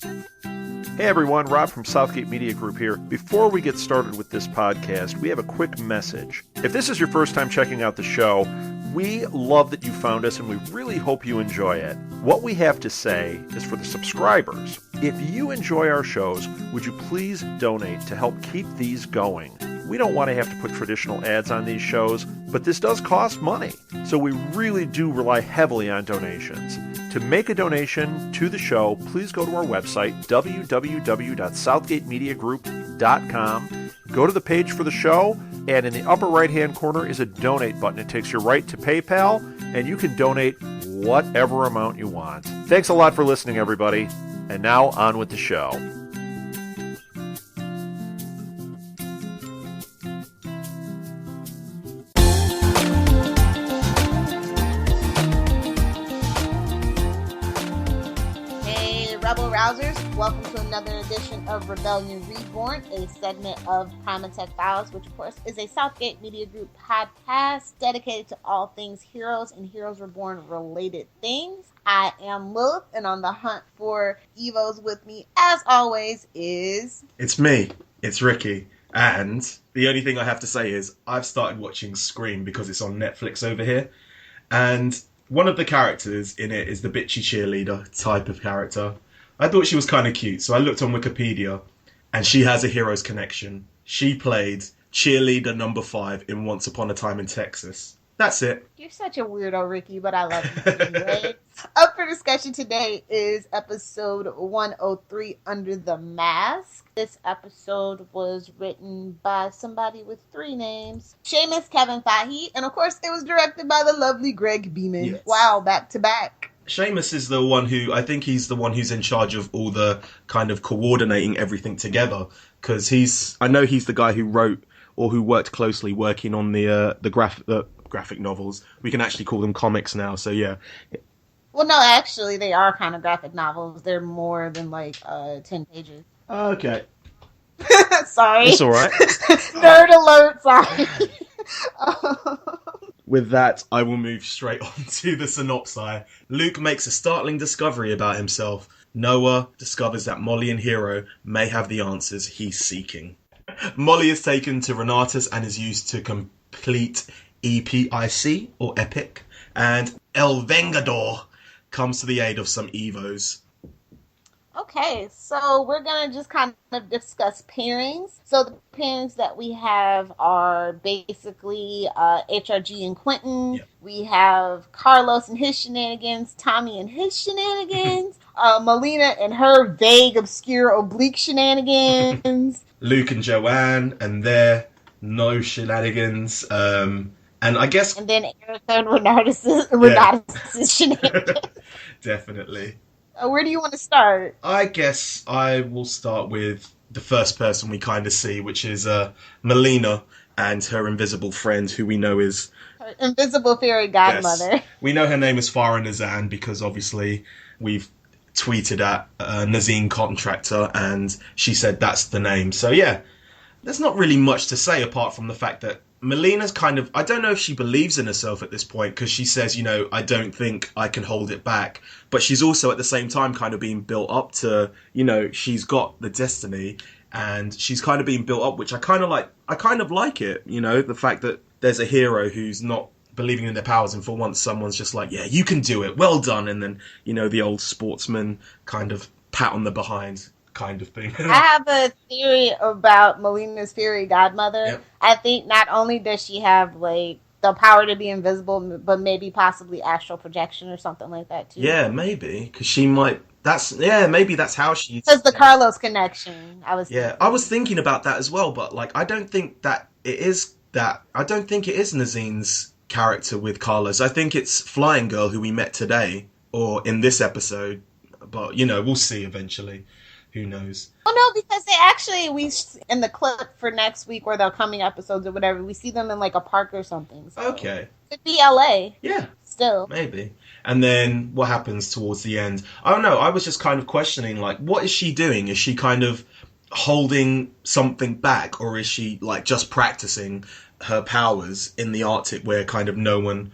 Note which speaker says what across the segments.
Speaker 1: Hey everyone, Rob from Southgate Media Group here. Before we get started with this podcast, we have a quick message. If this is your first time checking out the show, we love that you found us and we really hope you enjoy it. What we have to say is for the subscribers. If you enjoy our shows, would you please donate to help keep these going? We don't want to have to put traditional ads on these shows, but this does cost money. So we really do rely heavily on donations. To make a donation to the show, please go to our website, www.southgatemediagroup.com. Go to the page for the show, and in the upper right-hand corner is a donate button. It takes you right to PayPal, and you can donate whatever amount you want. Thanks a lot for listening, everybody. And now, on with the show.
Speaker 2: Rebel Rousers, welcome to another edition of Rebellion Reborn, a segment of Primatech Files, which of course is a Southgate Media Group podcast dedicated to all things Heroes and Heroes Reborn related things. I am Lilith, and on the hunt for Evos with me, as always, is...
Speaker 3: It's me. It's Ricky. And the only thing I have to say is I've started watching Scream because it's on Netflix over here. And one of the characters in it is the bitchy cheerleader type of character. I thought she was kind of cute, so I looked on Wikipedia, and she has a hero's connection. She played cheerleader number 5 in Once Upon a Time in Texas. That's it.
Speaker 2: You're such a weirdo, Ricky, but I love you anyway. Up for discussion today is episode 103, Under the Mask. This episode was written by somebody with 3 names. Seamus Kevin Fahey, and of course it was directed by the lovely Greg Beeman. Yes. Wow, back to back.
Speaker 3: Seamus is the one who, I think he's the one who's in charge of all the kind of coordinating everything together. Because I know he's the guy who wrote, or who worked closely working on the graphic novels. We can actually call them comics now, so yeah.
Speaker 2: Well, no, actually, they are kind of graphic novels. They're more than, 10 pages.
Speaker 3: Okay.
Speaker 2: Sorry.
Speaker 3: It's alright.
Speaker 2: Nerd alert, sorry.
Speaker 3: With that, I will move straight on to the synopsis. Luke makes a startling discovery about himself. Noah discovers that Molly and Hero may have the answers he's seeking. Molly is taken to Renautus and is used to complete EPIC, or Epic, and El Vengador comes to the aid of some Evos.
Speaker 2: Okay, so we're going to just kind of discuss pairings. So the pairings that we have are basically HRG and Quentin. Yep. We have Carlos and his shenanigans, Tommy and his shenanigans, Malina and her vague, obscure, oblique shenanigans.
Speaker 3: Luke and Joanne and their no shenanigans. And I guess...
Speaker 2: And then Erica and Renautus' shenanigans.
Speaker 3: Definitely.
Speaker 2: Where do you want to start?
Speaker 3: I guess I will start with the first person we kind of see, which is Malina and her invisible friend, who we know is...
Speaker 2: Her invisible fairy godmother.
Speaker 3: Yes. We know her name is Farah Nazan because obviously we've tweeted at Nazine Contractor and she said that's the name. So yeah, there's not really much to say apart from the fact that Melina's kind of, I don't know if she believes in herself at this point because she says, I don't think I can hold it back. But she's also at the same time kind of being built up to, she's got the destiny and she's kind of being built up, which I kind of like it, the fact that there's a hero who's not believing in their powers and for once someone's just like, yeah, you can do it. Well done. And then, the old sportsman kind of pat on the behind kind of thing.
Speaker 2: I have a theory about Melina's fairy godmother. Yep. I think not only does she have the power to be invisible, but maybe possibly astral projection or something like that too.
Speaker 3: Yeah, maybe because she might. Maybe that's how she's.
Speaker 2: Because the Carlos connection. I was
Speaker 3: thinking about that as well, but I don't think that it is that. I don't think it is Nazine's character with Carlos. I think it's Flying Girl who we met today or in this episode, but we'll see eventually. Who knows?
Speaker 2: Oh no, because we in the clip for next week or the coming episodes or whatever, we see them in a park or something. So.
Speaker 3: Okay.
Speaker 2: Could be LA.
Speaker 3: Yeah.
Speaker 2: Still.
Speaker 3: Maybe. And then what happens towards the end? I don't know. I was just kind of questioning, what is she doing? Is she kind of holding something back, or is she just practicing her powers in the Arctic where kind of no one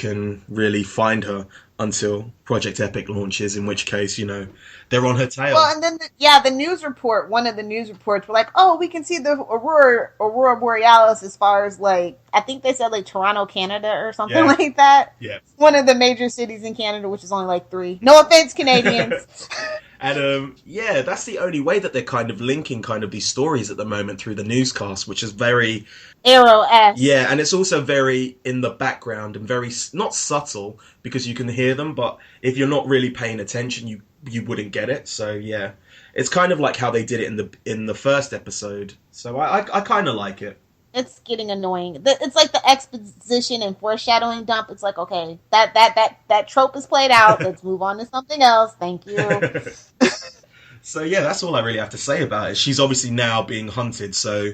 Speaker 3: can really find her until Project Epic launches, in which case, you know, they're on her tail.
Speaker 2: Well, and then, the news report, one of the news reports were like, oh, we can see the Aurora Borealis as far as, like, I think they said, like, Toronto, Canada or something like that.
Speaker 3: Yeah.
Speaker 2: One of the major cities in Canada, which is only, like, 3. No offense, Canadians.
Speaker 3: And, that's the only way that they're kind of linking kind of these stories at the moment through the newscast, which is very...
Speaker 2: Arrow-esque.
Speaker 3: Yeah, and it's also very in the background and very, not subtle, because you can hear them, but if you're not really paying attention, you wouldn't get it. So, yeah. It's kind of like how they did it in the first episode. So I kind of like it.
Speaker 2: It's getting annoying. It's like the exposition and foreshadowing dump. It's like, okay, that trope is played out. Let's move on to something else. Thank you.
Speaker 3: So, yeah, that's all I really have to say about it. She's obviously now being hunted, so...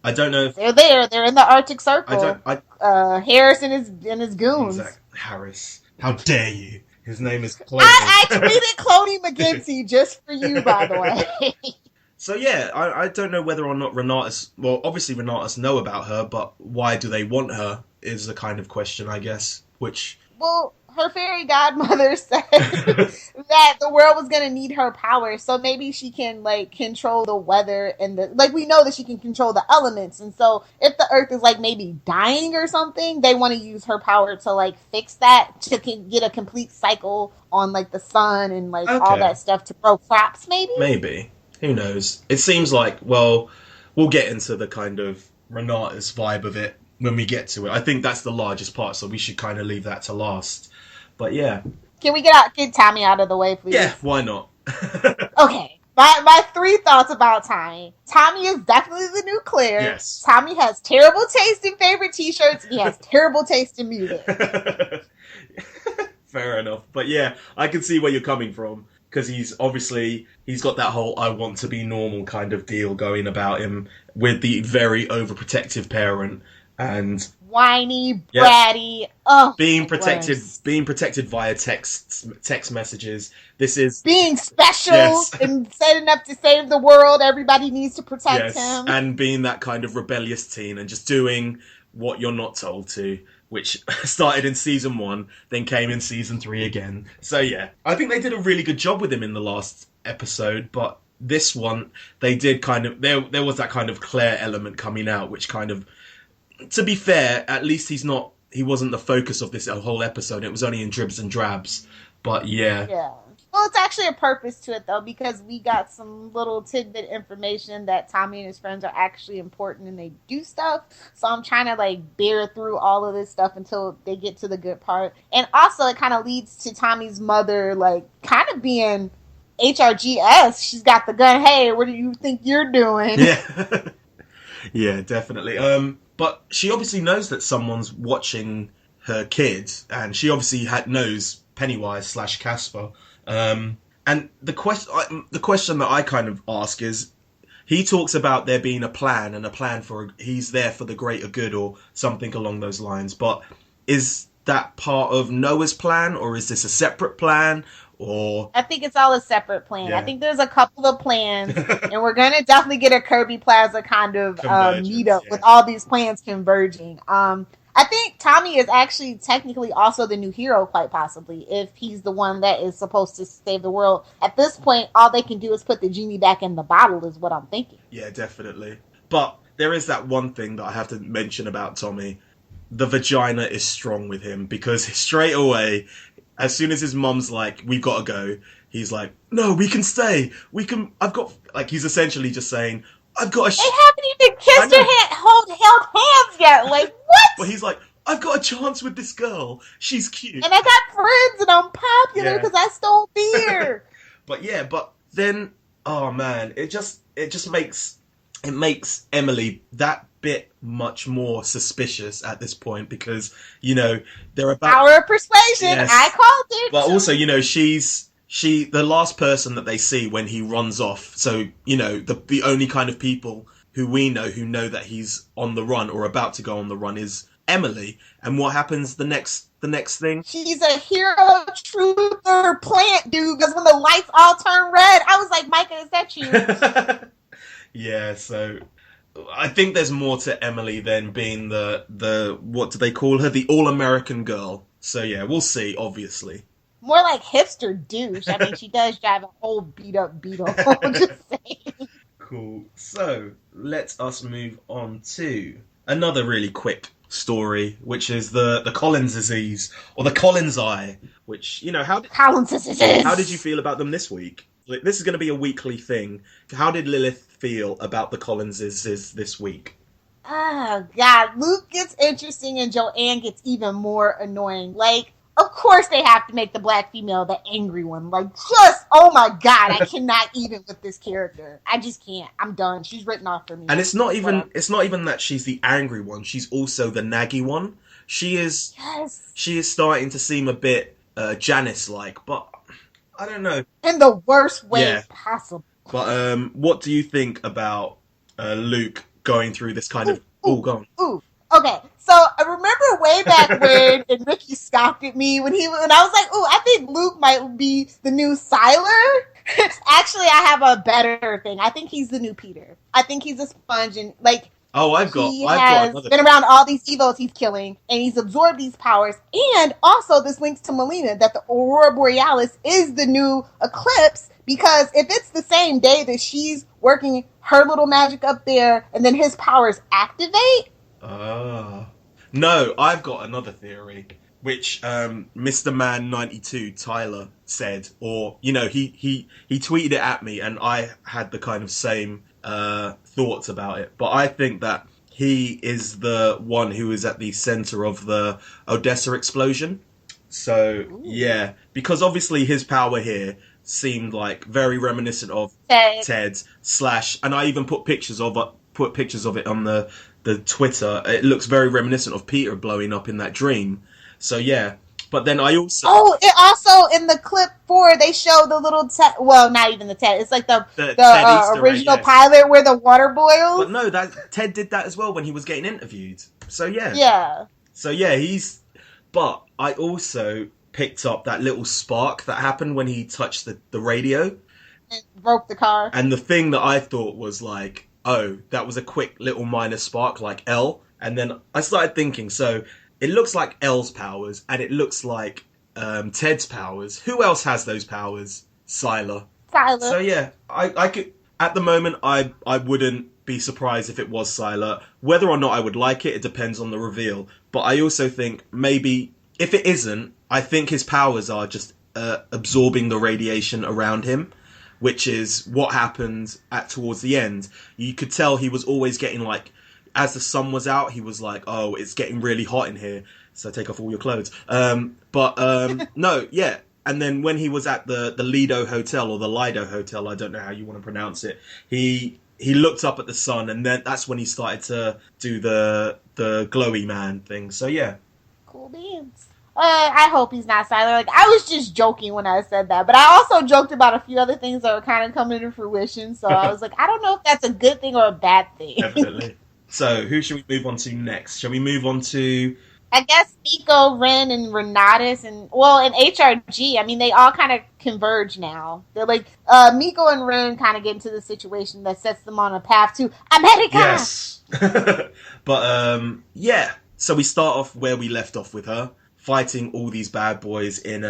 Speaker 3: I don't know if...
Speaker 2: They're there. They're in the Arctic Circle. Harris and his goons.
Speaker 3: Exactly. Harris. How dare you? His name is Cloney.
Speaker 2: I tweeted Cloney McGinty just for you, by the way.
Speaker 3: So, yeah, I don't know whether or not Renautus... Well, obviously Renautus know about her, but why do they want her is the kind of question, I guess, which...
Speaker 2: Well, her fairy godmother said that the world was going to need her power, so maybe she can, like, control the weather and the... Like, we know that she can control the elements, and so if the Earth is, like, maybe dying or something, they want to use her power to, like, fix that, to get a complete cycle on, like, the sun and, like, all that stuff to grow crops, maybe?
Speaker 3: Maybe. Who knows? It seems like, well, we'll get into the kind of Renautus vibe of it when we get to it. I think that's the largest part, so we should kind of leave that to last. But yeah.
Speaker 2: Can we get Tommy out of the way, please?
Speaker 3: Yeah, why not?
Speaker 2: Okay. My 3 thoughts about Tommy. Tommy is definitely the new Claire.
Speaker 3: Yes.
Speaker 2: Tommy has terrible taste in favorite t-shirts. And he has terrible taste in music.
Speaker 3: Fair enough. But yeah, I can see where you're coming from. Because he's got that whole I want to be normal kind of deal going about him with the very overprotective parent and
Speaker 2: whiny, bratty,
Speaker 3: being protected via text messages. This is
Speaker 2: being special and setting up to save the world. Everybody needs to protect him.
Speaker 3: And being that kind of rebellious teen and just doing what you're not told to, which started in season 1, then came in season 3 again. So yeah, I think they did a really good job with him in the last episode, but this one, they did kind of, there was that kind of Claire element coming out, which kind of, to be fair, at least he wasn't the focus of this whole episode. It was only in dribs and drabs, but yeah.
Speaker 2: Yeah. Well, it's actually a purpose to it, though, because we got some little tidbit information that Tommy and his friends are actually important and they do stuff. So I'm trying to, like, bear through all of this stuff until they get to the good part. And also, it kind of leads to Tommy's mother, like, kind of being HRG-esque. She's got the gun. Hey, what do you think you're doing?
Speaker 3: Yeah. Yeah, definitely. But she obviously knows that someone's watching her kids, and she obviously knows Pennywise / Casper. And the question that I kind of ask is, he talks about there being a plan and he's there for the greater good or something along those lines. But is that part of Noah's plan, or is this a separate plan? Or
Speaker 2: I think it's all a separate plan.
Speaker 3: Yeah.
Speaker 2: I think there's a couple of plans, and we're gonna definitely get a Kirby Plaza kind of meetup with all these plans converging. I think Tommy is actually technically also the new hero, quite possibly, if he's the one that is supposed to save the world. At this point, all they can do is put the genie back in the bottle, is what I'm thinking.
Speaker 3: Yeah, definitely. But there is that one thing that I have to mention about Tommy. The vagina is strong with him, because straight away, as soon as his mum's like, we've got to go, he's like, no, we can stay. He's essentially just saying, I've got a...
Speaker 2: They haven't even kissed or held hands yet. Like, what?
Speaker 3: But he's like, I've got a chance with this girl. She's cute.
Speaker 2: And I got friends and I'm popular because I stole beer.
Speaker 3: but then, oh man, it just makes Emily that bit much more suspicious at this point, because, you know, they're about...
Speaker 2: Power of persuasion. Yes. I called it.
Speaker 3: But also, you know, she's the last person that they see when he runs off. So, you know, the only kind of people who we know who know that he's on the run or about to go on the run is Emily. And what happens the next thing?
Speaker 2: She's a hero, truther, plant dude, because when the lights all turn red, I was like, Micah, is that you?
Speaker 3: Yeah, so I think there's more to Emily than being the what do they call her? The all-American girl. So yeah, we'll see, obviously.
Speaker 2: More like hipster douche. I mean, she does drive a whole beat up Beetle. Just saying.
Speaker 3: Cool. So let us move on to another really quick story, which is the Collins disease or the Collins eye. Which
Speaker 2: Collins
Speaker 3: how did you feel about them this week? Like, this is going to be a weekly thing. How did Lilith feel about the Collinses this week?
Speaker 2: Oh, God. Luke gets interesting and Joanne gets even more annoying. Like, of course they have to make the black female the angry one. Like, just, oh my God, I cannot even with this character. I just can't. I'm done. She's written off for me.
Speaker 3: And it's not even that she's the angry one. She's also the naggy one. She is starting to seem a bit Janice-like, but I don't know.
Speaker 2: In the worst way possible.
Speaker 3: But what do you think about Luke going through this kind of... gone.
Speaker 2: Okay, so I remember way back when Ricky scoffed at me when I was like, I think Luke might be the new Siler. Actually, I have a better thing. I think he's the new Peter. I think he's a sponge and like...
Speaker 3: I've got
Speaker 2: been around all these evils he's killing, and he's absorbed these powers. And also, this links to Malina, that the Aurora Borealis is the new eclipse, because if it's the same day that she's working her little magic up there, and then his powers activate...
Speaker 3: No, I've got another theory, which Mr. Man 92 Tyler said, or he tweeted it at me, and I had the kind of same thoughts about it. But I think that he is the one who is at the center of the Odessa explosion. So yeah, because obviously his power here seemed like very reminiscent of Ted's and I even put pictures of it on the Twitter. It looks very reminiscent of Peter blowing up in that dream. So yeah, but then I also...
Speaker 2: it also, in the clip 4, they show the little Ted... Well, not even the Ted. It's like the original pilot where the water boils.
Speaker 3: But no, Ted did that as well when he was getting interviewed. So yeah.
Speaker 2: Yeah.
Speaker 3: So yeah, But I also picked up that little spark that happened when he touched the radio.
Speaker 2: It broke the car.
Speaker 3: And the thing that I thought was like, that was a quick little minor spark like L. And then I started thinking, so it looks like L's powers and it looks like Ted's powers. Who else has those powers? Siler. So yeah, I could, at the moment, I wouldn't be surprised if it was Siler. Whether or not I would like it depends on the reveal. But I also think maybe if it isn't, I think his powers are just absorbing the radiation around him, which is what happened towards the end. You could tell he was always getting like, as the sun was out, he was like, oh, it's getting really hot in here, so take off all your clothes. No, yeah. And then when he was at the Lido Hotel, or the Lido Hotel, I don't know how you want to pronounce it, he looked up at the sun, and then that's when he started to do the glowy man thing. So yeah.
Speaker 2: Cool beans. I hope he's not Siler. Like, I was just joking when I said that, but I also joked about a few other things that were kind of coming to fruition, so I was like, I don't know if that's a good thing or a bad thing.
Speaker 3: Definitely. So, who should we move on to next? Shall we move on to...
Speaker 2: I guess Miko, Ren, and Renautus, and HRG. I mean, they all kind of converge now. They're like, Miko and Ren kind of get into the situation that sets them on a path to America!
Speaker 3: Yes! But, yeah. So we start off where we left off with her, fighting all these bad boys in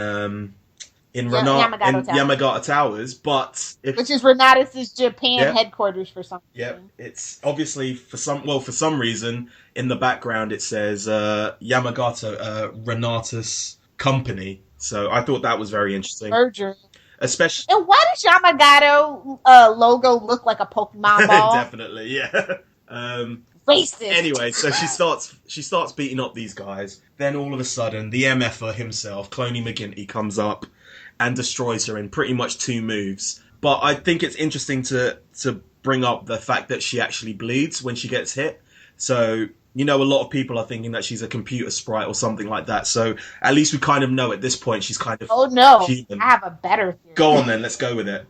Speaker 3: Yamagata Towers, but
Speaker 2: which is Renautus' Japan headquarters for something.
Speaker 3: Yep, it's obviously for some reason in the background it says Yamagata Renautus Company. So I thought that was very interesting.
Speaker 2: Merger.
Speaker 3: Especially.
Speaker 2: And why does Yamagata logo look like a Pokemon ball?
Speaker 3: Definitely, yeah.
Speaker 2: Racist.
Speaker 3: Anyway, so she starts beating up these guys. Then all of a sudden, the MFer himself, Cloney McGinty, comes up and destroys her in pretty much 2 moves. But I think it's interesting to bring up the fact that she actually bleeds when she gets hit. So, a lot of people are thinking that she's a computer sprite or something like that. So at least we kind of know at this point she's kind of human.
Speaker 2: I have a better theory.
Speaker 3: Go on then, let's go with it.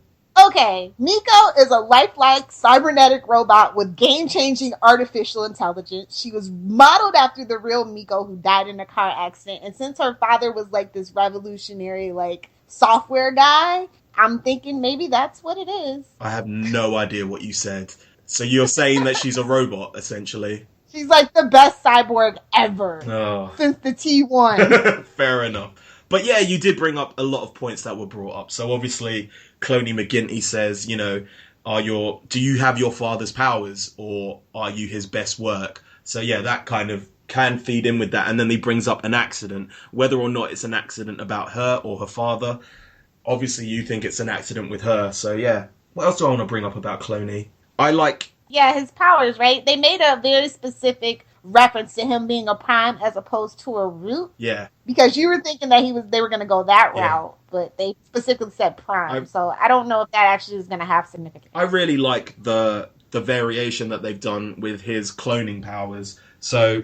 Speaker 2: Okay, Miko is a lifelike cybernetic robot with game-changing artificial intelligence. She was modeled after the real Miko who died in a car accident. And since her father was like this revolutionary software guy, I'm thinking maybe that's what it is.
Speaker 3: I have no idea what you said. So you're saying that she's a robot, essentially?
Speaker 2: She's like the best cyborg ever
Speaker 3: Oh.
Speaker 2: since the T1.
Speaker 3: Fair enough. But yeah, you did bring up a lot of points that were brought up. So obviously, Cloney McGinty says, you know, do you have your father's powers, or are you his best work? So yeah, that kind of can feed in with that. And then he brings up an accident, whether or not it's an accident about her or her father. Obviously, you think it's an accident with her. So yeah, what else do I want to bring up about Cloney?
Speaker 2: Yeah, his powers, right? They made a very specific reference to him being a prime as opposed to a root.
Speaker 3: Yeah.
Speaker 2: Because you were thinking that they were going to go that route, but they specifically said prime. So I don't know if that actually is going to have significance.
Speaker 3: I really like the variation that they've done with his cloning powers. So,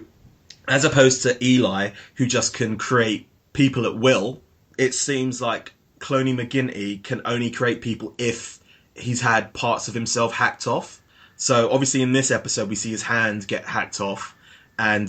Speaker 3: as opposed to Eli, who just can create people at will, it seems like Cloney McGinty can only create people if he's had parts of himself hacked off. So obviously in this episode we see his hand get hacked off, and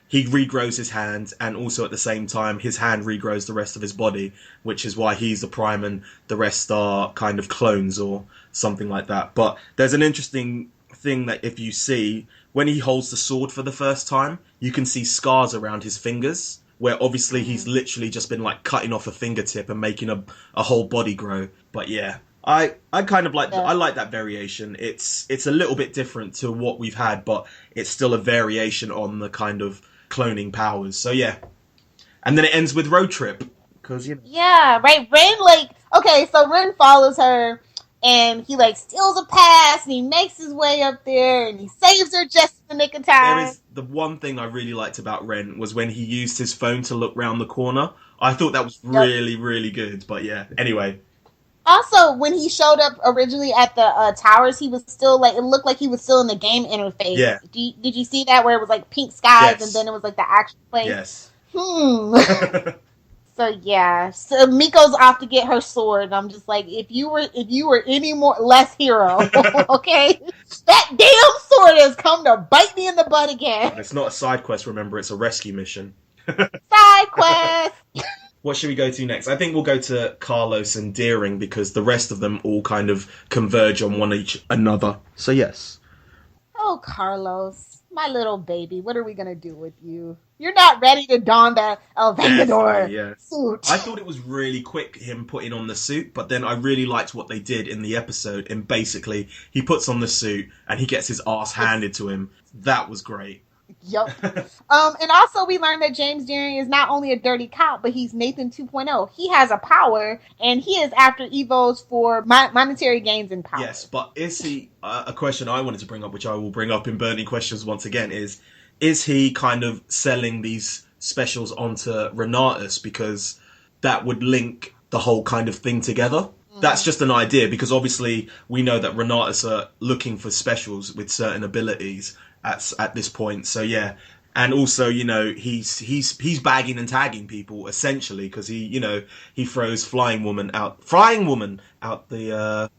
Speaker 3: he regrows his hand, and also at the same time his hand regrows the rest of his body, which is why he's the prime and the rest are kind of clones or something like that. But there's an interesting thing that if you see, when he holds the sword for the first time, you can see scars around his fingers, where obviously he's literally just been like cutting off a fingertip and making a whole body grow. But yeah, I kind of like I like that variation. It's a little bit different to what we've had, but it's still a variation on the kind of cloning powers. So yeah, and then it ends with road trip because
Speaker 2: yeah, right. Ren follows her, and he like steals a pass, and he makes his way up there, and he saves her just in the nick of time.
Speaker 3: There is the one thing I really liked about Ren was when he used his phone to look round the corner. I thought that was really, really good. But yeah, anyway.
Speaker 2: Also, when he showed up originally at the towers, he was still like, it looked like he was still in the game interface.
Speaker 3: Yeah.
Speaker 2: Did you see that, where it was like pink skies, and then it was like the actual place?
Speaker 3: Yes.
Speaker 2: So yeah, so Miko's off to get her sword, and I'm just like, if you were any less hero, okay, that damn sword has come to bite me in the butt again.
Speaker 3: It's not a side quest, remember, it's a rescue mission.
Speaker 2: Side quest.
Speaker 3: What should we go to next? I think we'll go to Carlos and Deering because the rest of them all kind of converge on one each another. So yes.
Speaker 2: Oh, Carlos, my little baby, what are we gonna do with you? You're not ready to don that Vengador suit.
Speaker 3: I thought it was really quick, him putting on the suit, but then I really liked what they did in the episode. And basically, he puts on the suit and he gets his ass handed to him. That was great.
Speaker 2: Yep. And also we learned that James Deering is not only a dirty cop, but he's Nathan 2.0. He has a power, and he is after Evos for monetary gains and power.
Speaker 3: Yes, but is he, a question I wanted to bring up, which I will bring up in Burning Questions once again, is he kind of selling these specials onto Renautus because that would link the whole kind of thing together? Mm-hmm. That's just an idea, because obviously we know that Renautus are looking for specials with certain abilities at this point. So yeah, and also, you know, he's bagging and tagging people essentially, because he throws Flying Woman out the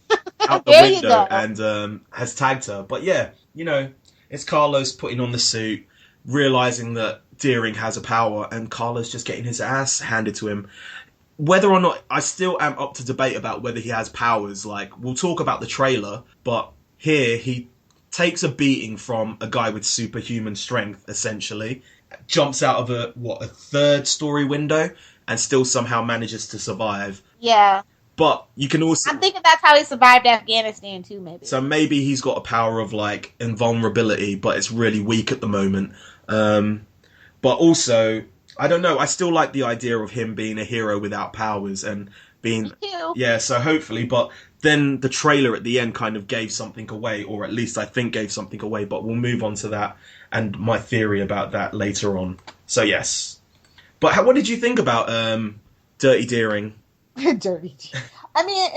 Speaker 3: window and has tagged her. But yeah, you know, it's Carlos putting on the suit, realizing that Deering has a power, and Carlos just getting his ass handed to him. Whether or not, I still am up to debate about whether he has powers. Like, we'll talk about the trailer, but here he takes a beating from a guy with superhuman strength, essentially, jumps out of a third-story window, and still somehow manages to survive.
Speaker 2: Yeah.
Speaker 3: But you can also...
Speaker 2: I'm thinking that's how he survived Afghanistan, too, maybe.
Speaker 3: So maybe he's got a power of, like, invulnerability, but it's really weak at the moment. But also, I don't know, I still like the idea of him being a hero without powers and being... Yeah, so hopefully, but... Then the trailer at the end kind of gave something away, or at least I think gave something away, but we'll move on to that and my theory about that later on. So yes. But what did you think about Dirty Deering?
Speaker 2: Dirty Deering. I mean,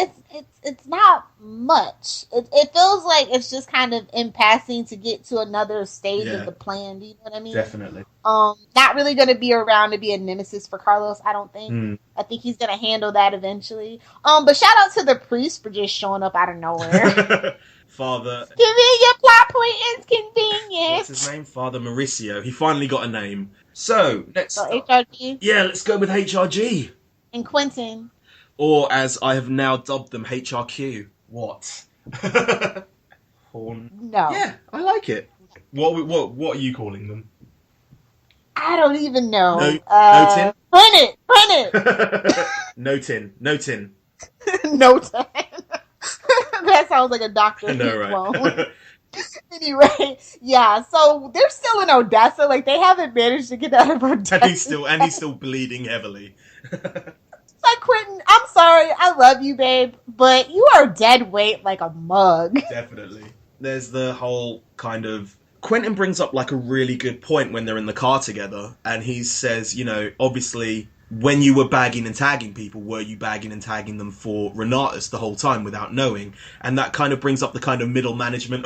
Speaker 2: it's not much. It feels like it's just kind of in passing to get to another stage of the plan. Do you know what I mean?
Speaker 3: Definitely.
Speaker 2: Not really going to be around to be a nemesis for Carlos, I don't think. I think he's going to handle that eventually. But shout out to the priest for just showing up out of nowhere.
Speaker 3: Father.
Speaker 2: Convenient plot point inconvenient.
Speaker 3: What's his name? Father Mauricio. He finally got a name. So next.
Speaker 2: So HRG.
Speaker 3: Yeah, let's go with HRG.
Speaker 2: And Quentin.
Speaker 3: Or, as I have now dubbed them, HRQ. What?
Speaker 2: No.
Speaker 3: Yeah, I like it. What are you calling them?
Speaker 2: I don't even know.
Speaker 3: No
Speaker 2: Print it.
Speaker 3: No tin.
Speaker 2: No tin. That sounds like a Dr.
Speaker 3: I know,
Speaker 2: clone. Anyway, yeah, so they're still in Odessa. Like, they haven't managed to get out of Odessa.
Speaker 3: And he's still bleeding heavily.
Speaker 2: It's like, Quentin, I'm sorry, I love you, babe, but you are dead weight like a mug.
Speaker 3: Definitely. There's the whole kind of... Quentin brings up, like, a really good point when they're in the car together, and he says, you know, obviously, when you were bagging and tagging people, were you bagging and tagging them for Renautus the whole time without knowing? And that kind of brings up the kind of middle management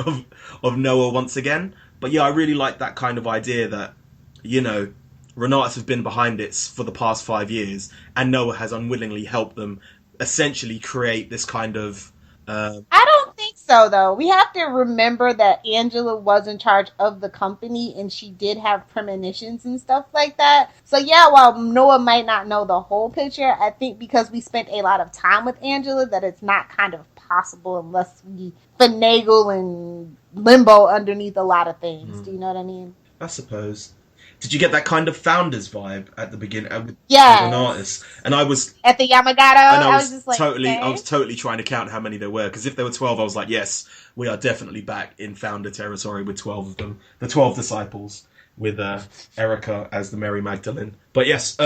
Speaker 3: of Noah once again. But yeah, I really like that kind of idea that, you know, Renautus has been behind it for the past 5 years, and Noah has unwillingly helped them essentially create this kind of...
Speaker 2: I don't think so, though. We have to remember that Angela was in charge of the company, and she did have premonitions and stuff like that. So yeah, while Noah might not know the whole picture, I think because we spent a lot of time with Angela, that it's not kind of possible unless we finagle and limbo underneath a lot of things. Do you know what I mean?
Speaker 3: I suppose. Did you get that kind of Founders vibe at the beginning with
Speaker 2: Yes.
Speaker 3: an artist? And I was
Speaker 2: At the Yamagata, I was just like, okay.
Speaker 3: I was totally trying to count how many there were, because if there were 12, I was like, yes, we are definitely back in Founder territory with 12 of them, the 12 disciples, with Erica as the Mary Magdalene. But yes,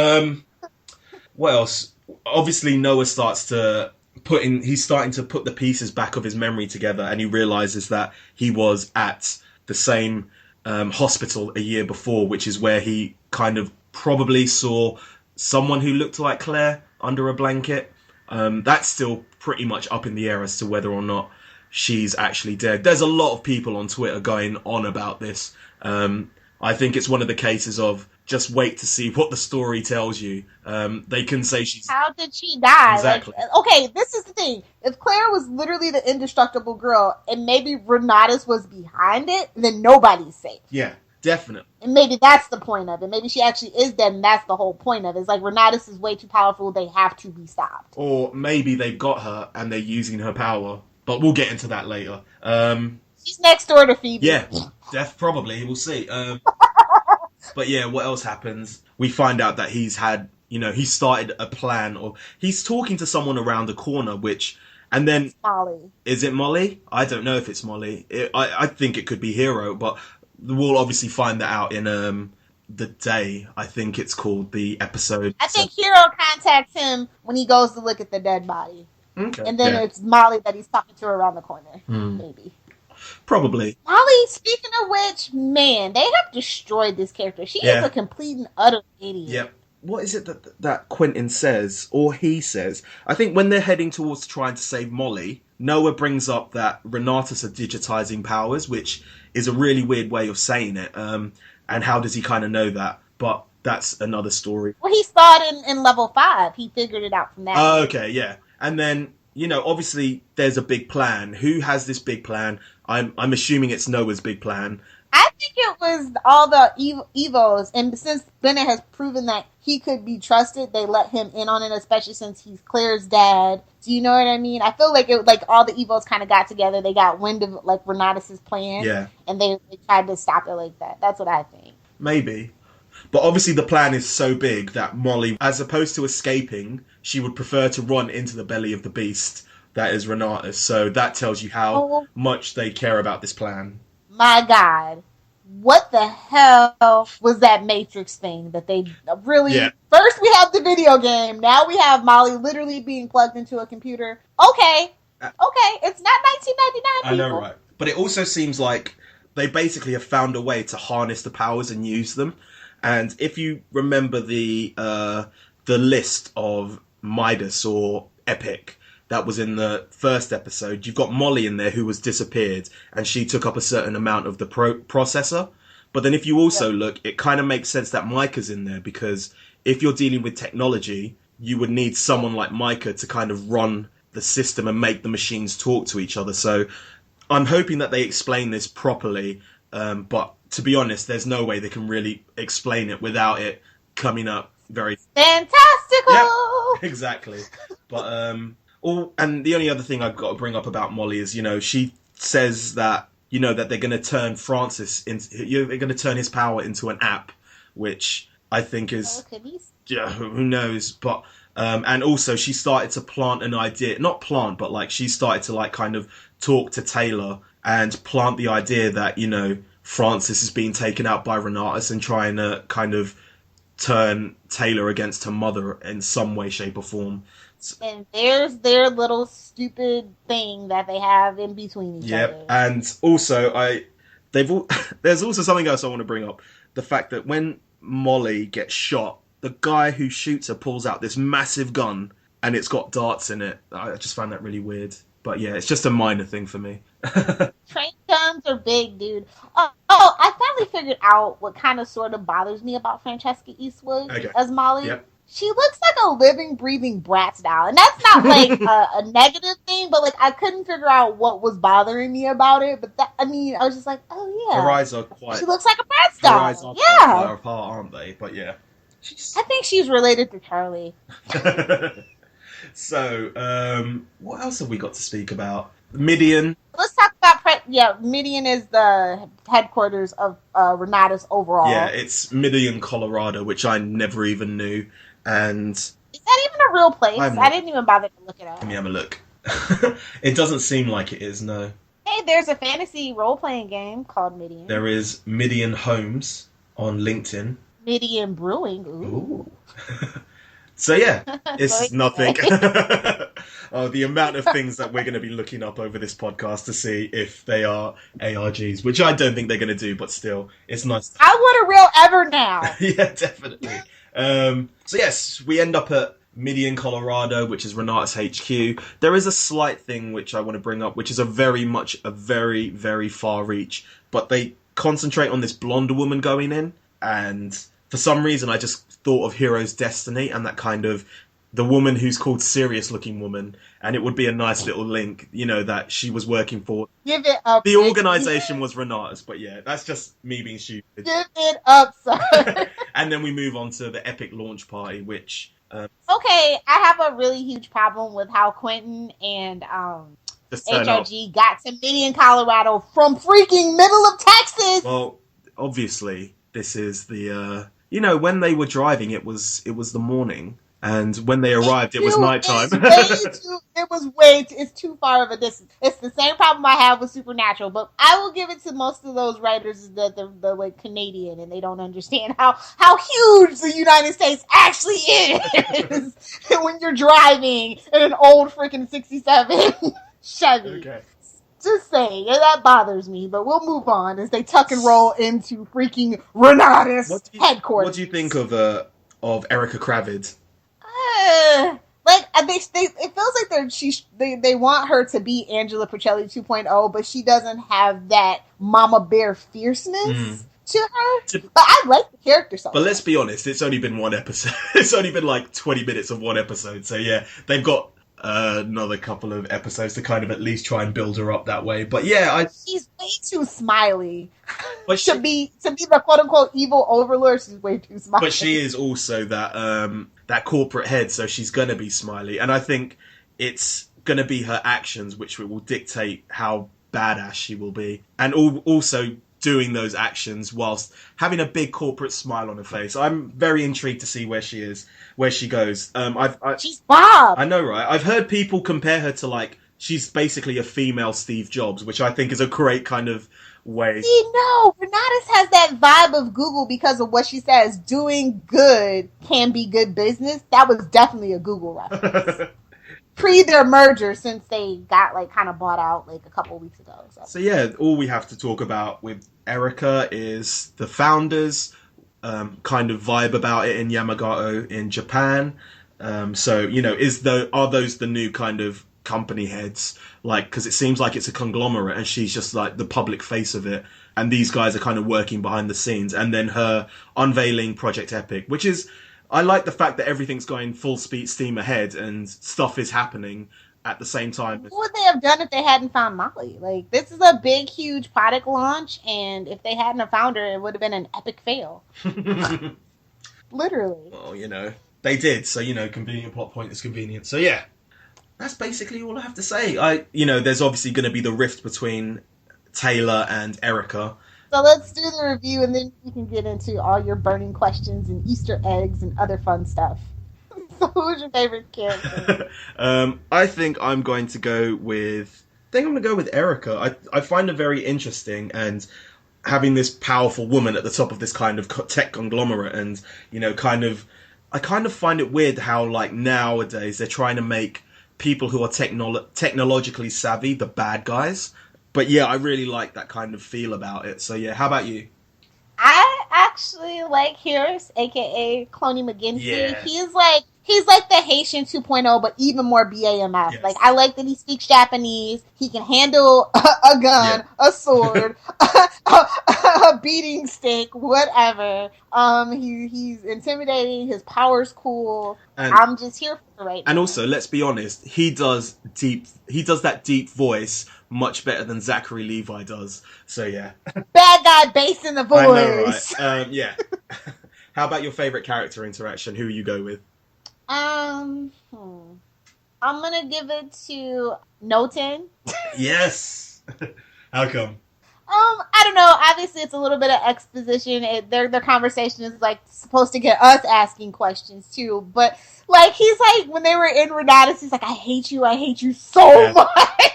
Speaker 3: what else? Obviously, Noah starts to he's starting to put the pieces back of his memory together, and he realizes that he was at the same hospital a year before, which is where he kind of probably saw someone who looked like Claire under a blanket. That's still pretty much up in the air as to whether or not she's actually dead. There's a lot of people on Twitter going on about this. I think it's one of the cases of just wait to see what the story tells you. They can say she's...
Speaker 2: How did she die?
Speaker 3: Exactly.
Speaker 2: Like, okay, this is the thing. If Claire was literally the indestructible girl, and maybe Renautus was behind it, then nobody's safe.
Speaker 3: Yeah, definitely.
Speaker 2: And maybe that's the point of it. Maybe she actually is dead, and that's the whole point of it. It's like, Renautus is way too powerful, they have to be stopped.
Speaker 3: Or maybe they've got her, and they're using her power. But we'll get into that later.
Speaker 2: She's next door to Phoebe.
Speaker 3: Yeah, probably. We'll see. But yeah, what else happens? We find out that he's started a plan, or he's talking to someone around the corner, and then...
Speaker 2: It's Molly.
Speaker 3: Is it Molly? I don't know if it's Molly. I think it could be Hero, but we'll obviously find that out in The Day, I think it's called, the episode.
Speaker 2: I think Hero contacts him when he goes to look at the dead body.
Speaker 3: Okay.
Speaker 2: And then it's Molly that he's talking to around the corner. Maybe.
Speaker 3: Probably.
Speaker 2: Molly, speaking of which, man, they have destroyed this character. She is a complete and utter idiot.
Speaker 3: Yep. What is it that Quentin says, or he says? I think when they're heading towards trying to save Molly, Noah brings up that Renautus are digitizing powers, which is a really weird way of saying it. And how does he kind of know that? But that's another story.
Speaker 2: Well, he saw it in level 5. He figured it out from that.
Speaker 3: Oh, okay, yeah. And then, obviously there's a big plan. Who has this big plan? I'm assuming it's Noah's big plan.
Speaker 2: I think it was all the Evos, and since Bennett has proven that he could be trusted, they let him in on it, especially since he's Claire's dad. Do you know what I mean? I feel like all the Evos kind of got together. They got wind of Renautus's plan, and they tried to stop it like that. That's what I think.
Speaker 3: Maybe. But obviously the plan is so big that Molly, as opposed to escaping, she would prefer to run into the belly of the beast that is Renautus. So that tells you how much they care about this plan.
Speaker 2: My God. What the hell was that Matrix thing that they really... Yeah. First we have the video game. Now we have Molly literally being plugged into a computer. Okay. It's not 1999, people.
Speaker 3: I know, right? But it also seems like they basically have found a way to harness the powers and use them. And if you remember the list of Midas or Epic that was in the first episode, you've got Molly in there who was disappeared, and she took up a certain amount of the processor. But then if you also look, it kind of makes sense that Micah's in there, because if you're dealing with technology, you would need someone like Micah to kind of run the system and make the machines talk to each other. So I'm hoping that they explain this properly, but to be honest, there's no way they can really explain it without it coming up very...
Speaker 2: fantastical!
Speaker 3: Yep, exactly. But, and the only other thing I've got to bring up about Molly is, she says that that they're going to turn Francis into, they're going to turn his power into an app, which I think is, who knows, but, and also she started to plant an idea, not plant, but like she started to like kind of talk to Taylor and plant the idea that, Francis is being taken out by Renautus and trying to kind of turn Taylor against her mother in some way, shape or form.
Speaker 2: And there's their little stupid thing that they have in between each other.
Speaker 3: And also there's also something else I want to bring up. The fact that when Molly gets shot, the guy who shoots her pulls out this massive gun and it's got darts in it. I just found that really weird. But yeah, it's just a minor thing for me.
Speaker 2: Train guns are big, dude. I finally figured out what kind of sort of bothers me about Francesca Eastwood as Molly.
Speaker 3: Yep.
Speaker 2: She looks like a living, breathing Bratz doll. And that's not like a negative thing, but like I couldn't figure out what was bothering me about it. But I was just like, oh yeah.
Speaker 3: Her eyes are quite...
Speaker 2: She looks like a Bratz doll.
Speaker 3: Her eyes are quite far apart, aren't they? But yeah.
Speaker 2: I think she's related to Charlie.
Speaker 3: So, what else have we got to speak about? Midian.
Speaker 2: Let's talk about... Midian is the headquarters of Renautus overall.
Speaker 3: Yeah, it's Midian, Colorado, which I never even knew. And... Is
Speaker 2: that even a real place? I didn't even bother to look it up.
Speaker 3: Let me have a look. It doesn't seem like it is, no.
Speaker 2: Hey, there's a fantasy role-playing game called Midian.
Speaker 3: There is Midian Homes on LinkedIn.
Speaker 2: Midian Brewing. Ooh.
Speaker 3: So yeah, it's nothing. The amount of things that we're going to be looking up over this podcast to see if they are ARGs, which I don't think they're going to do, but still, it's nice.
Speaker 2: I want a real ever now.
Speaker 3: Yeah, definitely. So yes, we end up at Midian, Colorado, which is Renautus HQ. There is a slight thing which I want to bring up, which is a very, very far reach, but they concentrate on this blonde woman going in, and for some reason I just thought of Hero's Destiny and that kind of the woman who's called Serious Looking Woman, and it would be a nice little link, that she was working for.
Speaker 2: Give it up.
Speaker 3: The organization was Renautus, but yeah, that's just me being stupid.
Speaker 2: Give it up, sir.
Speaker 3: And then we move on to the epic launch party, which...
Speaker 2: Okay, I have a really huge problem with how Quentin and HRG got to Midian, Colorado from freaking middle of Texas.
Speaker 3: Well, obviously, this is the... when they were driving, it was the morning, and when they arrived, it was nighttime.
Speaker 2: It's too far of a distance. It's the same problem I have with Supernatural, but I will give it to most of those writers that they're like Canadian, and they don't understand how huge the United States actually is when you're driving in an old freaking 67 Chevy. Okay. Just saying, that bothers me, but we'll move on as they tuck and roll into freaking Renautus headquarters.
Speaker 3: What do you think of Erica Kravid?
Speaker 2: It feels like they want her to be Angela Porcelli 2.0, but she doesn't have that Mama Bear fierceness to her. But I like the character so much.
Speaker 3: But let's be honest, it's only been one episode. It's only been like 20 minutes of one episode, so yeah, they've got another couple of episodes to kind of at least try and build her up that way. But yeah,
Speaker 2: she's way too smiley. But to be the quote unquote evil overlord, she's way too smiley.
Speaker 3: But she is also that corporate head, so she's gonna be smiley. And I think it's gonna be her actions which will dictate how badass she will be. And also doing those actions whilst having a big corporate smile on her face. I'm very intrigued to see where she is, where she goes.
Speaker 2: She's Bob.
Speaker 3: I know, right? I've heard people compare her to she's basically a female Steve Jobs, which I think is a great kind of way.
Speaker 2: No, Renautus has that vibe of Google because of what she says. Doing good can be good business. That was definitely a Google reference. Pre their merger, since they got kind of bought out a couple weeks ago.
Speaker 3: So yeah, all we have to talk about with Erica is the founders, kind of vibe about it in Yamagata in Japan. Are those the new kind of company heads? Because it seems like it's a conglomerate, and she's just the public face of it, and these guys are kind of working behind the scenes. And then her unveiling Project Epic, which is. I like the fact that everything's going full speed, steam ahead, and stuff is happening at the same time.
Speaker 2: What would they have done if they hadn't found Molly? This is a big, huge product launch, and if they hadn't have found her, it would have been an epic fail. Literally.
Speaker 3: Well, they did, so, convenient plot point is convenient. So, yeah, that's basically all I have to say. There's obviously going to be the rift between Taylor and Erica.
Speaker 2: So let's do the review, and then you can get into all your burning questions and Easter eggs and other fun stuff. So who's your favorite character?
Speaker 3: I think I'm going to go with... I think I'm going to go with Erica. I find her very interesting, and having this powerful woman at the top of this kind of tech conglomerate, and, you know, I kind of find it weird how, like, nowadays they're trying to make people who are technologically savvy the bad guys. But yeah, I really like that kind of feel about it. So yeah, how about you?
Speaker 2: I actually like Harris, aka Cloney McGinty.
Speaker 3: Yeah.
Speaker 2: He's like the Haitian 2.0, but even more BAMF.
Speaker 3: Yes.
Speaker 2: Like, I like that he speaks Japanese. He can handle a gun, a sword, a beating stick, whatever. He's intimidating. His power's cool. And I'm just here for it right now.
Speaker 3: And also, let's be honest, he does that deep voice much better than Zachary Levi does. So yeah.
Speaker 2: Bad guy bass in the voice.
Speaker 3: I know, right? Yeah. How about your favorite character interaction? Who you go with?
Speaker 2: I'm gonna give it to Noten.
Speaker 3: Yes. How come?
Speaker 2: I don't know. Obviously, it's a little bit of exposition. Their conversation is like supposed to get us asking questions too. But like, he's like, when they were in Renautus, he's like, I hate you so much.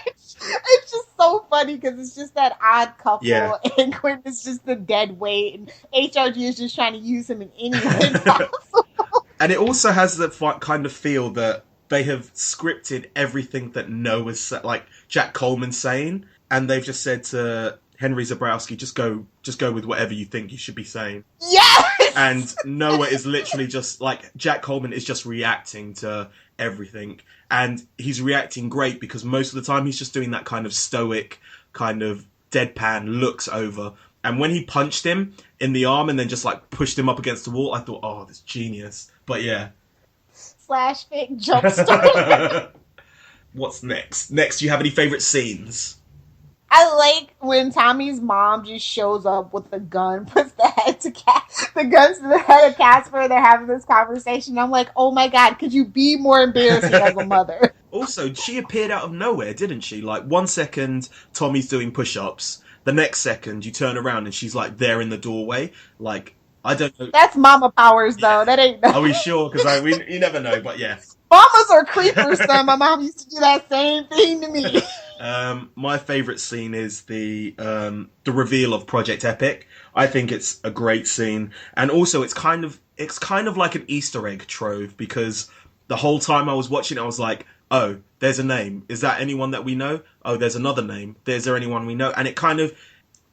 Speaker 2: It's just so funny because it's just that odd couple, and Quinn is just the dead weight, and HRG is just trying to use him in any way possible.
Speaker 3: And it also has that kind of feel that they have scripted everything that Noah's, like Jack Coleman's saying, and they've just said to Henry Zabrowski, just go with whatever you think you should be saying.
Speaker 2: Yes!
Speaker 3: And Noah is literally just, like, Jack Coleman is just reacting to everything. And he's reacting great because most of the time he's just doing that kind of stoic, kind of deadpan looks over. And when he punched him in the arm and then just, like, pushed him up against the wall, I thought, oh, that's genius. But yeah.
Speaker 2: /fic jumpstart.
Speaker 3: What's next? Next, do you have any favourite scenes?
Speaker 2: I like when Tommy's mom just shows up with the gun, puts the guns to the head of Casper. They're having this conversation. I'm like, oh my god, could you be more embarrassing as a mother?
Speaker 3: Also, she appeared out of nowhere, didn't she? Like, 1 second, Tommy's doing push-ups. The next second, you turn around and she's, like, there in the doorway. Like, I don't know.
Speaker 2: That's mama powers, though. That ain't...
Speaker 3: Are we sure? Because you never know, but yeah.
Speaker 2: Mamas are creepers, son. My mom used to do that same thing to me.
Speaker 3: My favourite scene is the reveal of Project Epic. I think it's a great scene, and also it's kind of like an Easter egg trove, because the whole time I was watching, I was like, oh, there's a name. Is that anyone that we know? Oh, there's another name. Is there anyone we know? And it kind of,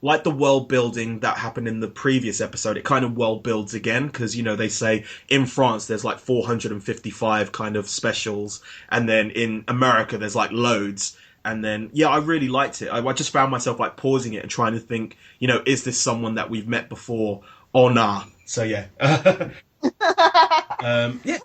Speaker 3: like the world building that happened in the previous episode, it kind of world builds again, because, you know, they say in France there's like 455 kind of specials, and then in America there's like loads. And then, yeah, I really liked it. I just found myself like pausing it and trying to think, you know, is this someone that we've met before or nah? So yeah. Yeah.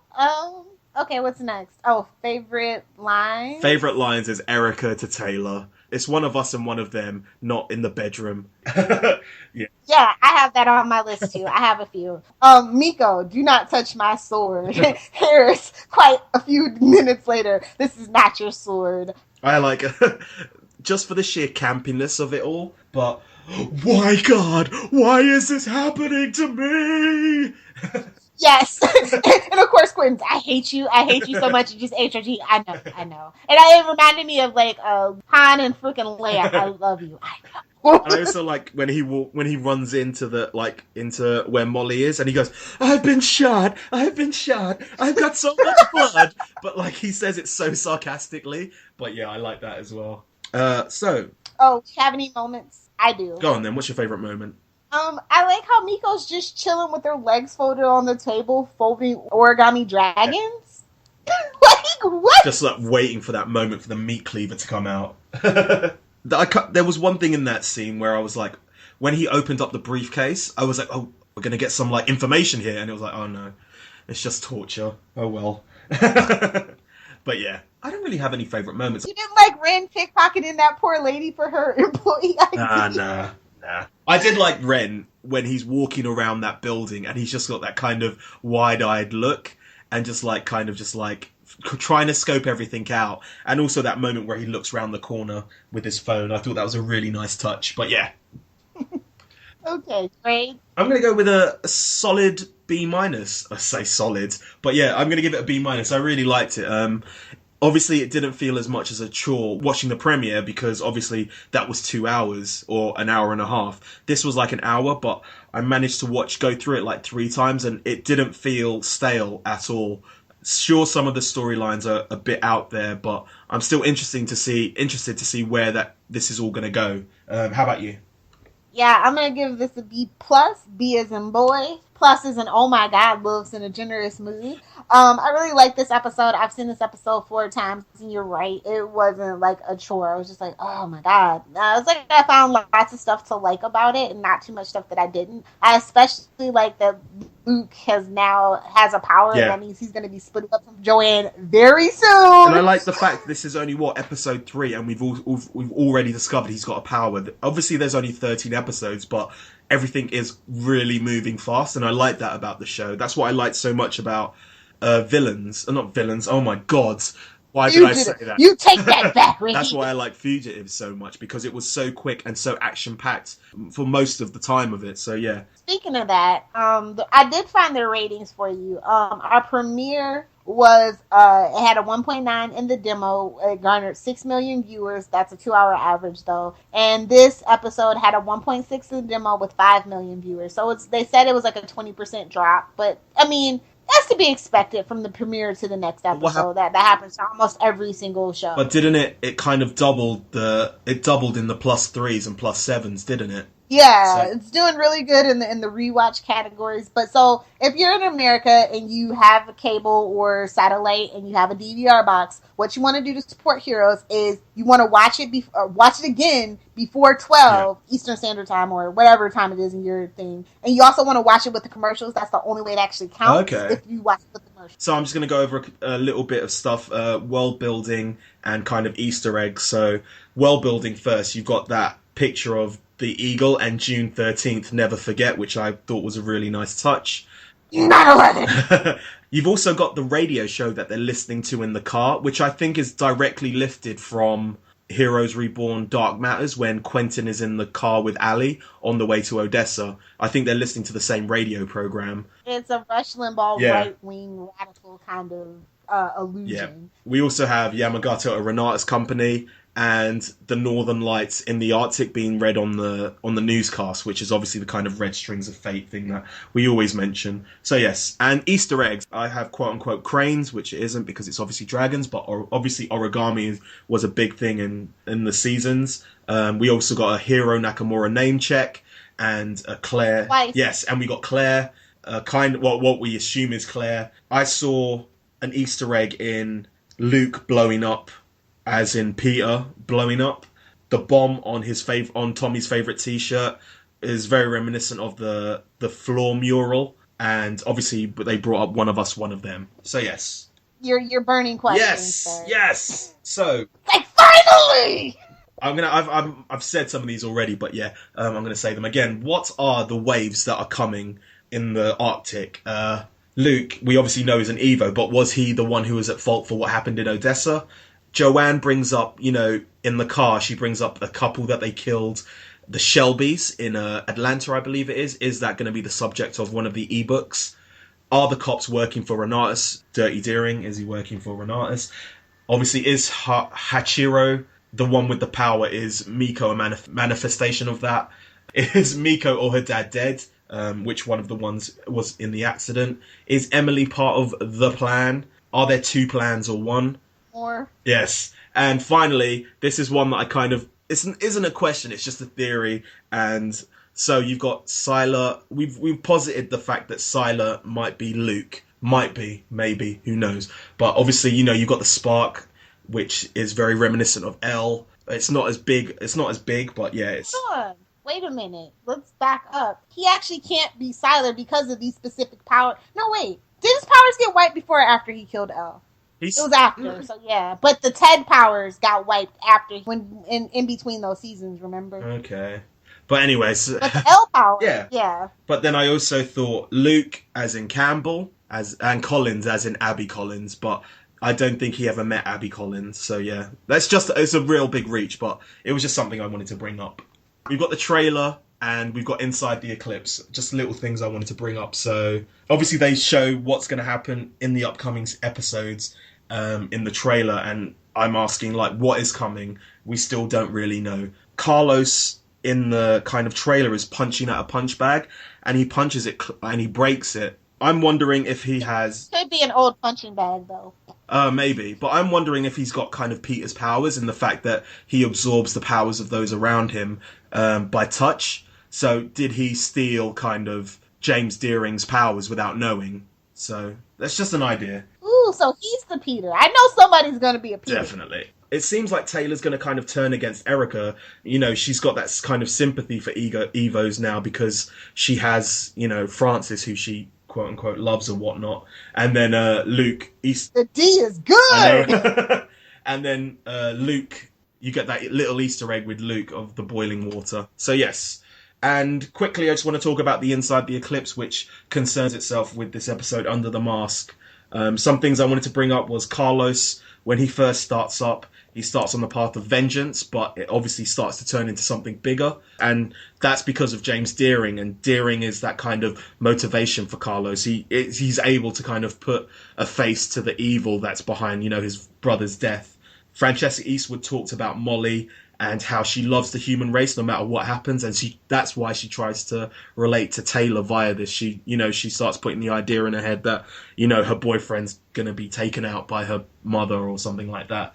Speaker 2: Okay, what's next? Oh, favorite line?
Speaker 3: Favorite lines is Erica to Taylor. It's one of us and one of them, not in the bedroom. Yeah.
Speaker 2: Yeah, I have that on my list too. I have a few. Miko, do not touch my sword. Harris, quite a few minutes later, this is not your sword.
Speaker 3: I like just for the sheer campiness of it all, but why, God, why is this happening to me?
Speaker 2: Yes. And of course, Quentin, I hate you so much. You just HRG. I know. And it reminded me of like Han and freaking Leia. I love you. I know.
Speaker 3: I also like when he runs into into where Molly is, and he goes, I've been shot, I've got so much blood, but like he says it so sarcastically. But yeah, I like that as well. Oh, do
Speaker 2: you have any moments? I do.
Speaker 3: Go on then. What's your favorite moment?
Speaker 2: I like how Miko's just chilling with her legs folded on the table, folding origami dragons. Like, what?
Speaker 3: Just like waiting for that moment for the meat cleaver to come out. There was one thing in that scene where I was like, when he opened up the briefcase, I was like, oh, we're going to get some like information here. And it was like, oh no, it's just torture. Oh well. But yeah, I don't really have any favourite moments.
Speaker 2: You didn't like Ren pickpocketing that poor lady for her employee ID?
Speaker 3: Nah. I did like Ren when he's walking around that building and he's just got that kind of wide-eyed look and just like kind of just like trying to scope everything out. And also that moment where he looks round the corner with his phone. I thought that was a really nice touch. But yeah.
Speaker 2: Okay, great.
Speaker 3: I'm going to go with a solid B-. I say solid, but yeah, I'm going to give it a B-. I really liked it. Obviously, it didn't feel as much as a chore watching the premiere because obviously that was 2 hours or an hour and a half. This was like an hour, but I managed to go through it like 3 times and it didn't feel stale at all. Sure, some of the storylines are a bit out there, but I'm still interested to see where this is all going to go. How about you?
Speaker 2: Yeah, I'm going to give this a B+. B as in boy. Plus is an oh my god, looks in a generous mood. I really like this episode. I've seen this episode 4 times, and you're right. It wasn't like a chore. I was just like, oh my god. It's like I found lots of stuff to like about it, and not too much stuff that I didn't. I especially like that Luke has a power, and that means he's going to be splitting up from Joanne very soon.
Speaker 3: And I like the fact this is only episode 3, and we've already discovered he's got a power. Obviously, there's only 13 episodes, but everything is really moving fast, and I like that about the show. That's what I liked so much about not villains. Oh my god. Why did I say that?
Speaker 2: You take that back, Ricky.
Speaker 3: That's why I like Fugitive so much, because it was so quick and so action-packed for most of the time of it, so yeah.
Speaker 2: Speaking of that, I did find their ratings for you. Our premiere was, it had a 1.9 in the demo. It garnered 6 million viewers. That's a 2-hour average, though. And this episode had a 1.6 in the demo with 5 million viewers. So they said it was like a 20% drop. But, I mean, that's to be expected from the premiere to the next episode. That happens to almost every single show.
Speaker 3: But didn't it kind of doubled in the +3s and +7s, didn't it?
Speaker 2: Yeah, so it's doing really good in the rewatch categories. But so if you're in America and you have a cable or satellite and you have a DVR box, what you want to do to support Heroes is you want to watch it again before 12 Eastern Standard Time or whatever time it is in your thing. And you also want to watch it with the commercials. That's the only way it actually counts if you watch it with the commercials.
Speaker 3: So I'm just going to go over a little bit of stuff, world building and kind of Easter eggs. So world building first, you've got that picture of the Eagle and June 13th, Never Forget, which I thought was a really nice touch.
Speaker 2: 9/11!
Speaker 3: You've also got the radio show that they're listening to in the car, which I think is directly lifted from Heroes Reborn Dark Matters, when Quentin is in the car with Ali on the way to Odessa. I think they're listening to the same radio program.
Speaker 2: It's a Rush Limbaugh right-wing radical kind of illusion.
Speaker 3: Yeah. We also have Yamagata, a Renautus company, and the Northern Lights in the Arctic being read on the newscast, which is obviously the kind of Red Strings of Fate thing that we always mention. So yes, and Easter eggs. I have quote-unquote cranes, which it isn't because it's obviously dragons, but obviously origami was a big thing in the seasons. We also got a Hiro Nakamura name check and a Claire.
Speaker 2: Twice.
Speaker 3: Yes, and we got Claire, what we assume is Claire. I saw an Easter egg in Luke blowing up, as in Peter blowing up. The bomb on Tommy's favourite T-shirt is very reminiscent of the floor mural, and obviously they brought up One of Us, One of Them. So yes,
Speaker 2: your burning questions.
Speaker 3: Yes. So
Speaker 2: like finally.
Speaker 3: I've said some of these already, but yeah, I'm gonna say them again. What are the waves that are coming in the Arctic? Luke, we obviously know is an Evo, but was he the one who was at fault for what happened in Odessa? Joanne brings up, in the car, she brings up the couple that they killed, the Shelbys in Atlanta, I believe it is. Is that going to be the subject of one of the ebooks? Are the cops working for Renautus? Dirty Deering, is he working for Renautus? Obviously, is Hachiro the one with the power? Is Miko a manifestation of that? Is Miko or her dad dead? Which one of the ones was in the accident? Is Emily part of the plan? Are there 2 plans or 1? Yes. And finally, this is one that I kind of isn't a question, it's just a theory. And so you've got Sylar. We've posited the fact that Sylar might be Luke. Might be, maybe, who knows. But obviously, you've got the spark, which is very reminiscent of L. It's not as big, but yeah, it's...
Speaker 2: Hold on. Wait a minute. Let's back up. He actually can't be Sylar because of these specific powers. No, wait. Did his powers get wiped before or after he killed L? It was after, so yeah. But the Ted powers got wiped after, when in between those seasons, remember?
Speaker 3: Okay. But anyways...
Speaker 2: But the L powers,
Speaker 3: yeah. But then I also thought Luke, as in Campbell, and Collins, as in Abby Collins. But I don't think he ever met Abby Collins. So yeah, it's a real big reach, but it was just something I wanted to bring up. We've got the trailer and we've got Inside the Eclipse. Just little things I wanted to bring up. So obviously they show what's going to happen in the upcoming episodes in the trailer, and I'm asking, like, what is coming? We still don't really know. Carlos in the kind of trailer is punching at a punch bag, and he punches it and he breaks it. I'm wondering if he has...
Speaker 2: Could be an old punching bag, though.
Speaker 3: Maybe. But I'm wondering if he's got kind of Peter's powers in the fact that he absorbs the powers of those around him by touch. So did he steal kind of James Deering's powers without knowing? So that's just an idea.
Speaker 2: Ooh, so he's the Peter. I know somebody's going to be a Peter.
Speaker 3: Definitely. It seems like Taylor's going to kind of turn against Erica. You know, she's got that kind of sympathy for Evos now because she has, you know, Francis, who she quote unquote loves and whatnot. And then Luke.
Speaker 2: The D is good!
Speaker 3: And then Luke, you get that little Easter egg with Luke of the boiling water. So yes. And quickly, I just want to talk about the Inside the Eclipse, which concerns itself with this episode Under the Mask. Some things I wanted to bring up was Carlos. When he first starts up, he starts on the path of vengeance, but it obviously starts to turn into something bigger. And that's because of James Deering, and Deering is that kind of motivation for Carlos. He's able to kind of put a face to the evil that's behind, you know, his brother's death. Francesca Eastwood talked about Molly and how she loves the human race no matter what happens, and that's why she tries to relate to Taylor via this. She starts putting the idea in her head that, you know, her boyfriend's gonna be taken out by her mother or something like that.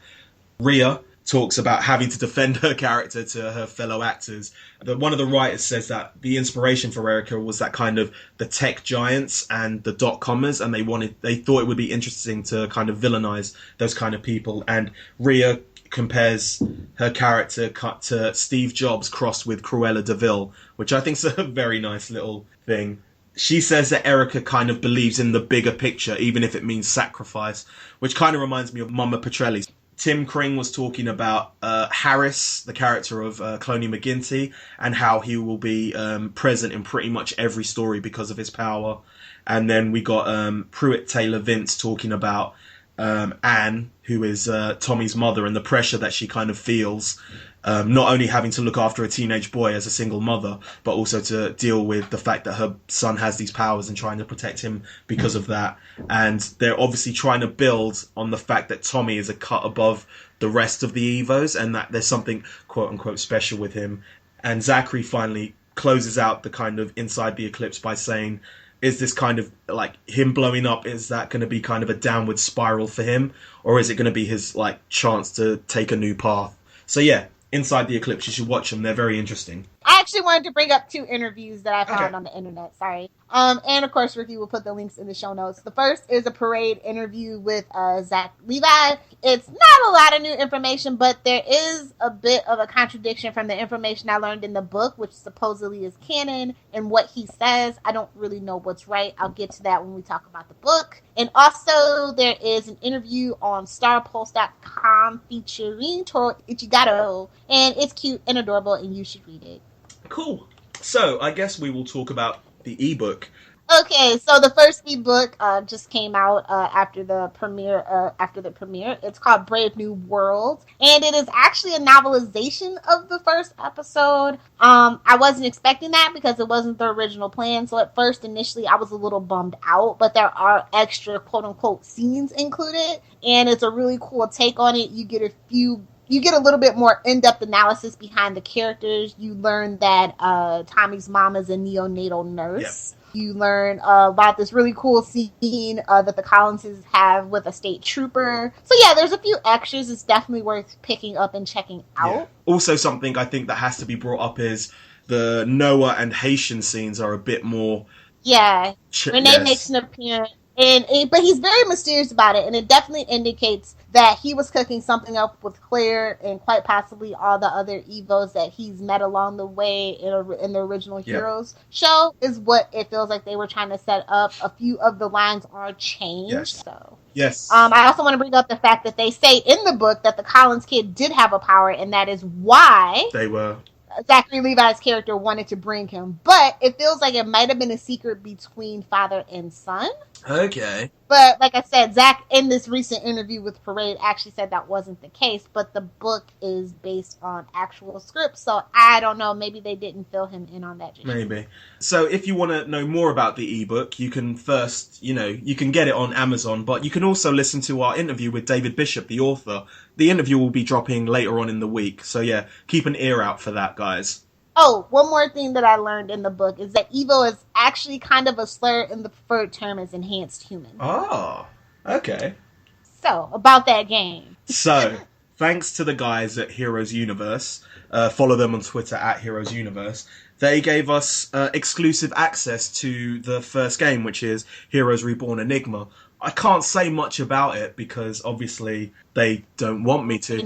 Speaker 3: Rhea talks about having to defend her character to her fellow actors. One of the writers says that the inspiration for Erica was that kind of the tech giants and the dot-commers, and they thought it would be interesting to kind of villainize those kind of people. And Rhea compares her character to Steve Jobs crossed with Cruella de Vil, which I think is a very nice little thing. She says that Erica kind of believes in the bigger picture, even if it means sacrifice, which kind of reminds me of Mama Petrelli. Tim Kring was talking about Harris, the character of Cloney McGinty, and how he will be present in pretty much every story because of his power. And then we got Pruitt Taylor Vince talking about Anne, who is Tommy's mother, and the pressure that she kind of feels, not only having to look after a teenage boy as a single mother, but also to deal with the fact that her son has these powers and trying to protect him because of that. And they're obviously trying to build on the fact that Tommy is a cut above the rest of the Evos and that there's something quote unquote special with him. And Zachary finally closes out the kind of Inside the Eclipse by saying, is this kind of like him blowing up, is that going to be kind of a downward spiral for him, or is it going to be his like chance to take a new path? So yeah, Inside the Eclipse, you should watch them. They're very interesting.
Speaker 2: I actually wanted to bring up 2 interviews that I found on the internet. Sorry. And of course, Ricky will put the links in the show notes. The first is a Parade interview with Zach Levi. It's not a lot of new information, but there is a bit of a contradiction from the information I learned in the book, which supposedly is canon, and what he says. I don't really know what's right. I'll get to that when we talk about the book. And also, there is an interview on starpulse.com featuring Toro Ichigato, and it's cute and adorable, and you should read it.
Speaker 3: Cool. So, I guess we will talk about the ebook.
Speaker 2: Okay, so the first ebook just came out after the premiere. It's called Brave New World, and it is actually a novelization of the first episode. I wasn't expecting that because it wasn't the original plan, so at first, initially, I was a little bummed out, but there are extra quote-unquote scenes included, and it's a really cool take on it. You get a little bit more in-depth analysis behind the characters. You learn that Tommy's mom is a neonatal nurse. Yep. You learn about this really cool scene that the Collinses have with a state trooper. So yeah, there's a few extras. It's definitely worth picking up and checking out. Yeah.
Speaker 3: Also, something I think that has to be brought up is the Noah and Haitian scenes are a bit more...
Speaker 2: Yeah, Renee makes an appearance. But he's very mysterious about it, and it definitely indicates that he was cooking something up with Claire and quite possibly all the other Evos that he's met along the way in the original Heroes show is what it feels like they were trying to set up. A few of the lines are changed.
Speaker 3: Yes.
Speaker 2: So.
Speaker 3: Yes.
Speaker 2: I also want to bring up the fact that they say in the book that the Collins kid did have a power, and that is why
Speaker 3: they were...
Speaker 2: Zachary Levi's character wanted to bring him, but it feels like it might have been a secret between father and son.
Speaker 3: Okay.
Speaker 2: But like I said, Zach, in this recent interview with Parade, actually said that wasn't the case, but the book is based on actual scripts, so I don't know, maybe they didn't fill him in on that.
Speaker 3: Maybe. So if you want to know more about the ebook, you can first, you can get it on Amazon, but you can also listen to our interview with David Bishop, the author. The interview will be dropping later on in the week, so yeah, keep an ear out for that, guys.
Speaker 2: Oh, one more thing that I learned in the book is that Evo is actually kind of a slur, and the preferred term is enhanced human.
Speaker 3: Oh, okay.
Speaker 2: So, about that game.
Speaker 3: So, thanks to the guys at Heroes Universe, follow them on Twitter at Heroes Universe, they gave us exclusive access to the first game, which is Heroes Reborn Enigma. I can't say much about it because obviously they don't want me to.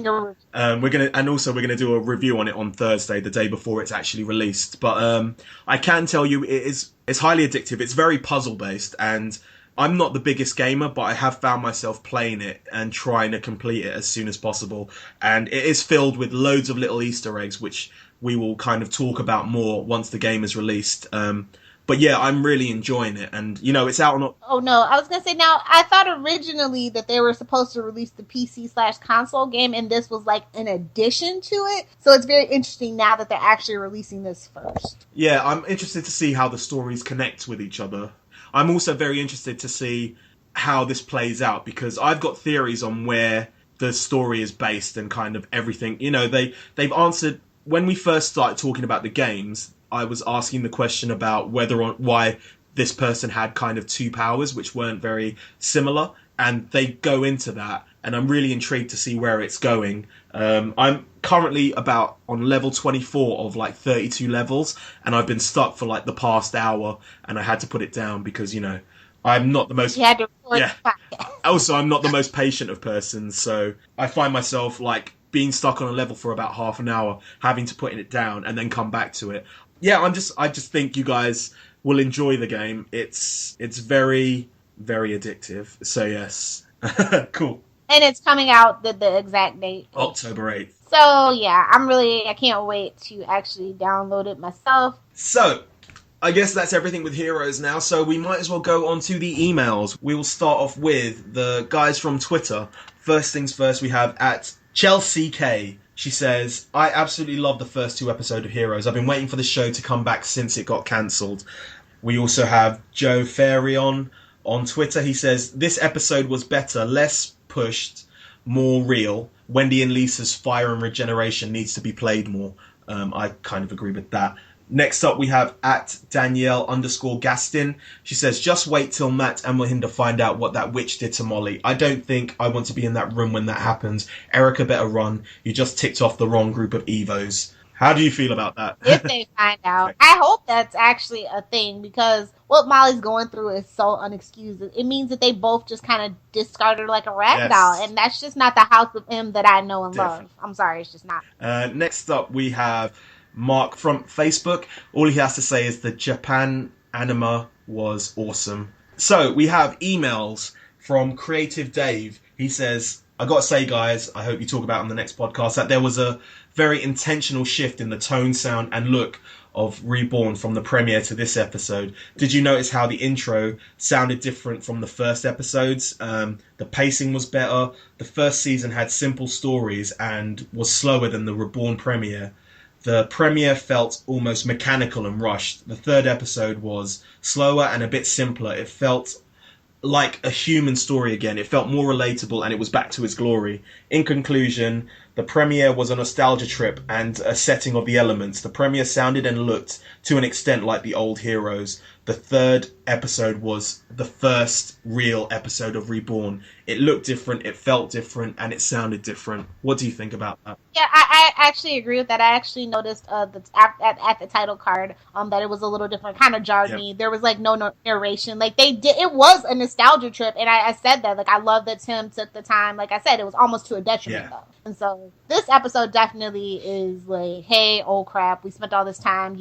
Speaker 3: We're gonna do a review on it on Thursday, the day before it's actually released. But I can tell you it's highly addictive. It's very puzzle based, and I'm not the biggest gamer, but I have found myself playing it and trying to complete it as soon as possible. And it is filled with loads of little Easter eggs, which we will kind of talk about more once the game is released. But yeah, I'm really enjoying it, and it's out on.
Speaker 2: Oh no, I was gonna say, now I thought originally that they were supposed to release the PC/console game, and this was like an addition to it. So it's very interesting now that they're actually releasing this first.
Speaker 3: Yeah, I'm interested to see how the stories connect with each other. I'm also very interested to see how this plays out, because I've got theories on where the story is based and kind of everything. They've answered when we first started talking about the games. I was asking the question about why this person had kind of two powers, which weren't very similar, and they go into that, and I'm really intrigued to see where it's going. I'm currently about on level 24 of like 32 levels, and I've been stuck for like the past hour, and I had to put it down because, I'm not the most...
Speaker 2: You had to record the podcast.
Speaker 3: Also, I'm not the most patient of persons, so I find myself like being stuck on a level for about half an hour, having to put it down and then come back to it. Yeah, I just think you guys will enjoy the game. It's very, very addictive. So yes. Cool.
Speaker 2: And it's coming out the exact date.
Speaker 3: October 8th.
Speaker 2: So yeah, I can't wait to actually download it myself.
Speaker 3: So, I guess that's everything with Heroes now, so we might as well go on to the emails. We will start off with the guys from Twitter. First things first, we have at Chelsea K. She says, I absolutely love the first 2 episodes of Heroes. I've been waiting for the show to come back since it got cancelled. We also have Joe Farion on Twitter. He says, this episode was better, less pushed, more real. Wendy and Lisa's fire and regeneration needs to be played more. I kind of agree with that. Next up, we have at Danielle_Gastin. She says, just wait till Matt and Mahinda find out what that witch did to Molly. I don't think I want to be in that room when that happens. Erica better run. You just ticked off the wrong group of Evos. How do you feel about that?
Speaker 2: If they find out. I hope that's actually a thing, because what Molly's going through is so unexcused. It means that they both just kind of discard her like a rag doll, and that's just not the House of M that I know and love. I'm sorry, it's just not.
Speaker 3: Next up, we have Mark from Facebook. All he has to say is the Japan anima was awesome. So we have emails from Creative Dave. He says, I gotta say, guys, I hope you talk about on the next podcast, that there was a very intentional shift in the tone, sound, and look of Reborn from the premiere to this episode. Did you notice how the intro sounded different from the first episodes? The pacing was better. The first season had simple stories and was slower than the Reborn premiere. The premiere felt almost mechanical and rushed. The third episode was slower and a bit simpler. It felt like a human story again. It felt more relatable, and it was back to its glory. In conclusion, the premiere was a nostalgia trip and a setting of the elements. The premiere sounded and looked to an extent like the old Heroes. The third episode was the first real episode of Reborn. It looked different, it felt different, and it sounded different. What do you think about that?
Speaker 2: Yeah, I actually agree with that. I actually noticed at the title card that it was a little different. Kind of jarred me. There was like no narration. Like they did, it was a nostalgia trip, and I said that. Like I love that Tim took the time. Like I said, it was almost to a detriment though. And so this episode definitely is like, hey, oh crap, we spent all this time,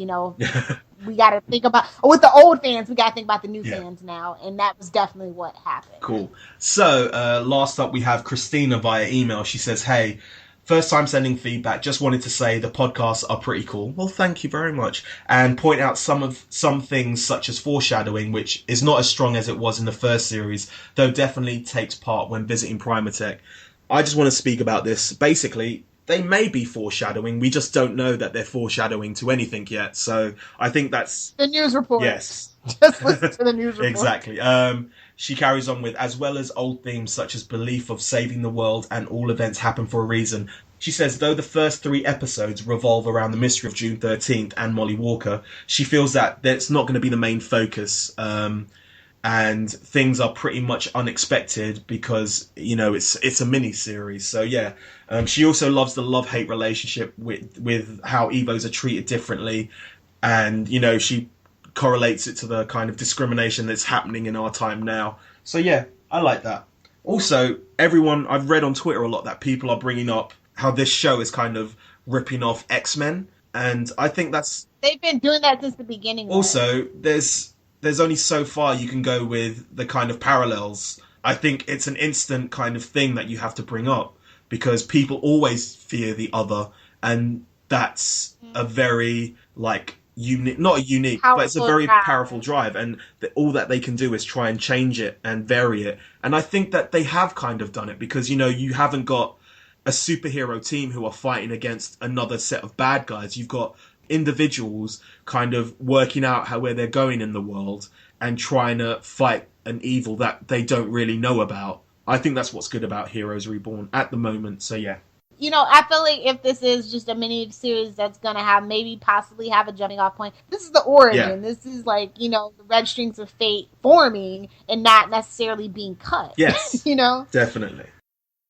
Speaker 2: we got to think about, with the old fans, we got to think about the new fans now. And that was definitely what happened.
Speaker 3: Cool. So, last up, we have Christina via email. She says, hey, First time sending feedback, just wanted to say the podcasts are pretty cool. Well, thank you very much. And point out some things such as foreshadowing, which is not as strong as it was in the first series, though definitely takes part when visiting Primatech. I just want to speak about this. Basically, they may be foreshadowing. We just don't know that they're foreshadowing to anything yet. So I think that's...
Speaker 2: The news report.
Speaker 3: Yes.
Speaker 2: Just listen to the news report.
Speaker 3: Exactly. She carries on with, as well as old themes such as belief of saving the world and all events happen for a reason. She says, though the first 3 episodes revolve around the mystery of June 13th and Molly Walker, she feels that that's not going to be the main focus. And things are pretty much unexpected because, you know, it's a mini series. So yeah, she also loves the love-hate relationship with how Evos are treated differently. And, you know, she correlates it to the kind of discrimination that's happening in our time now. So yeah, I like that. Also, I've read on Twitter a lot that people are bringing up how this show is kind of ripping off X-Men. And I think
Speaker 2: they've been doing that since the beginning.
Speaker 3: Also, there's only so far you can go with the kind of parallels. I think it's an instant kind of thing that you have to bring up because people always fear the other, and that's a very not a unique, but it's a very powerful drive, and all that they can do is try and change it and vary it. And I think that they have kind of done it because, you know, you haven't got a superhero team who are fighting against another set of bad guys. You've got individuals kind of working out where they're going in the world and trying to fight an evil that they don't really know about. I think that's what's good about Heroes Reborn at the moment. So yeah.
Speaker 2: You know, I feel like if this is just a mini series that's going to possibly have a jumping off point, this is the origin. Yeah. This is like, you know, the red strings of fate forming and not necessarily being cut.
Speaker 3: Yes.
Speaker 2: You know?
Speaker 3: Definitely.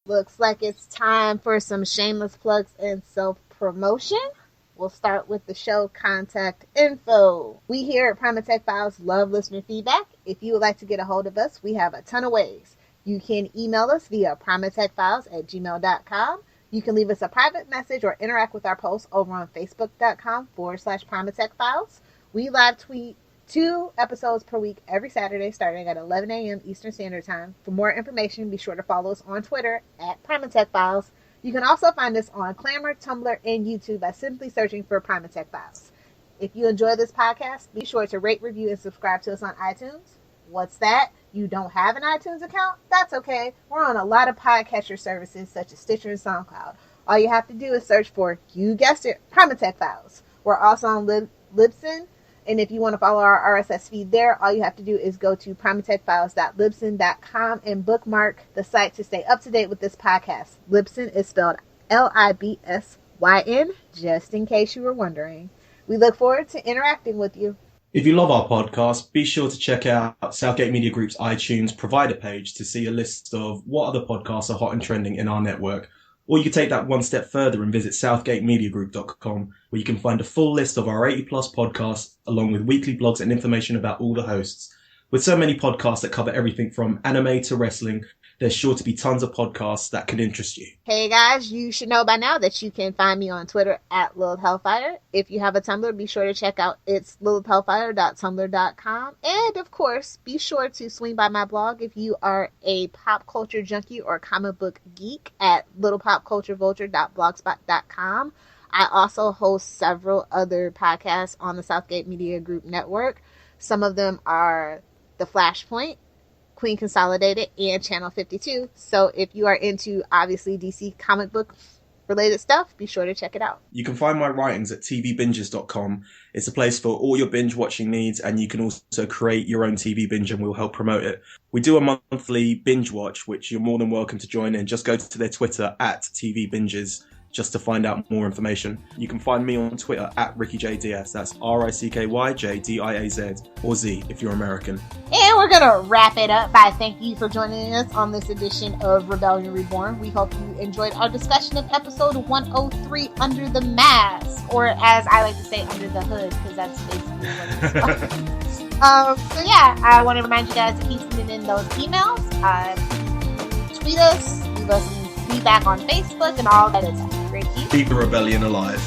Speaker 2: Looks like it's time for some shameless plugs and self-promotion. We'll start with the show contact info. We here at Primatech Files love listener feedback. If you would like to get a hold of us, we have a ton of ways. You can email us via primatechfiles@gmail.com. You can leave us a private message or interact with our posts over on facebook.com/Primatech Files. We live tweet 2 episodes per week every Saturday starting at 11 a.m. Eastern Standard Time. For more information, be sure to follow us on Twitter @Primatech Files. You can also find us on Clamor, Tumblr, and YouTube by simply searching for Primatech Files. If you enjoy this podcast, be sure to rate, review, and subscribe to us on iTunes. What's that? You don't have an iTunes account? That's okay. We're on a lot of podcatcher services such as Stitcher and SoundCloud. All you have to do is search for, you guessed it, Primatech Files. We're also on Libsyn, and if you want to follow our RSS feed there, all you have to do is go to primatechfiles.libsyn.com and bookmark the site to stay up to date with this podcast. Libsyn is spelled Libsyn, just in case you were wondering. We look forward to interacting with you.
Speaker 3: If you love our podcast, be sure to check out Southgate Media Group's iTunes provider page to see a list of what other podcasts are hot and trending in our network. Or you can take that one step further and visit southgatemediagroup.com, where you can find a full list of our 80-plus podcasts, along with weekly blogs and information about all the hosts. With so many podcasts that cover everything from anime to wrestling, there's sure to be tons of podcasts that could interest you.
Speaker 2: Hey guys, you should know by now that you can find me on Twitter @LilithHellfire. If you have a Tumblr, be sure to check out it's lilithhellfire.tumblr.com. And of course, be sure to swing by my blog if you are a pop culture junkie or comic book geek at littlepopculturevulture.blogspot.com. I also host several other podcasts on the Southgate Media Group network. Some of them are The Flashpoint, Queen Consolidated, and Channel 52. So if you are into, obviously, DC comic book related stuff, be sure to check it out.
Speaker 3: You can find my writings at tvbinges.com. It's a place for all your binge watching needs, and you can also create your own TV binge and we'll help promote it. We do a monthly binge watch, which you're more than welcome to join in. Just go to their Twitter @tvbinges just to find out more information. You can find me on Twitter @RickyJDiaz. That's RICKYJDIAZ, or Z if you're American.
Speaker 2: And we're going to wrap it up by thanking you for joining us on this edition of Rebellion Reborn. We hope you enjoyed our discussion of episode 103, Under the Mask, or as I like to say, Under the Hood, because that's basically what it's called. So yeah, I want to remind you guys to keep sending in those emails. Tweet us, leave us some feedback on Facebook, and all that is.
Speaker 3: Keep the rebellion alive.